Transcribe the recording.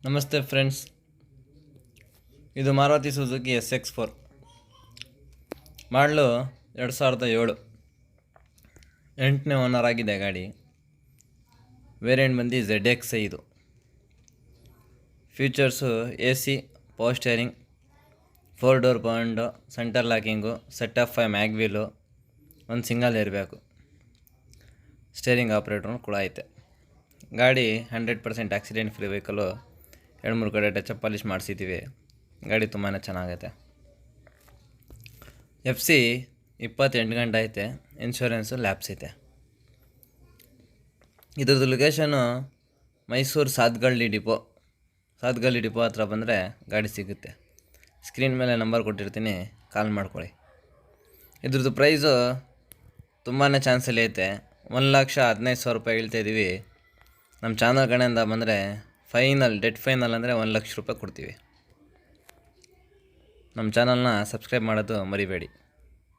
ನಮಸ್ತೆ ಫ್ರೆಂಡ್ಸ್, ಇದು Maruti Suzuki SX4 ಮಾಡಲು 2007 8ನೇ ಓನರ್ ಆಗಿದೆ ಗಾಡಿ. ವೇರಿಯಂಟ್ ಬಂದು ZX ಇದು. Features AC, power steering, 4 door power window, centre locking, set of 5 mag wheel, ಒಂದು ಸಿಂಗಲ್ ಏರ್ ಬ್ಯಾಗು, ಸ್ಟೇರಿಂಗ್ ಆಪ್ರೇಟ್ರೂ ಕೂಡ ಐತೆ. ಗಾಡಿ 100% ಆಕ್ಸಿಡೆಂಟ್ ಫ್ರೀ ವೆಹಿಕಲು. 2-3 ಕಡೆ ಟಚ್ ಅಪ್ ಪಾಲಿಶ್ ಮಾಡಿಸಿದ್ದೀವಿ. ಗಾಡಿ ತುಂಬಾ ಚೆನ್ನಾಗೈತೆ. FC 28 ಗಂಟೆ ಐತೆ. ಇನ್ಶೂರೆನ್ಸು ಲ್ಯಾಪ್ಸ್ ಐತೆ. ಇದ್ರದ್ದು ಲೊಕೇಶನು ಮೈಸೂರು ಸಾತ್ಗಳ್ಳಿ ಡಿಪೋ ಹತ್ರ ಬಂದರೆ ಗಾಡಿ ಸಿಗುತ್ತೆ. ಸ್ಕ್ರೀನ್ ಮೇಲೆ ನಂಬರ್ ಕೊಟ್ಟಿರ್ತೀನಿ, ಕಾಲ್ ಮಾಡ್ಕೊಳ್ಳಿ. ಇದ್ರದ್ದು ಪ್ರೈಸು ತುಂಬಾ ಚಾನ್ಸಲ್ಲಿ ಐತೆ. 1,15,000 ರೂಪಾಯಿ ಹೇಳ್ತಾಯಿದ್ದೀವಿ. ನಮ್ಮ ಚಾನಲ್ ಕಡೆಯಿಂದ ಬಂದರೆ ಡೆಡ್ ಫೈನಲ್ ಅಂದರೆ 1 ಲಕ್ಷ ರೂಪಾಯಿ ಕೊಡ್ತೀವಿ. ನಮ್ಮ ಚಾನಲ್ನ ಸಬ್ಸ್ಕ್ರೈಬ್ ಮಾಡೋದು ಮರಿಬೇಡಿ.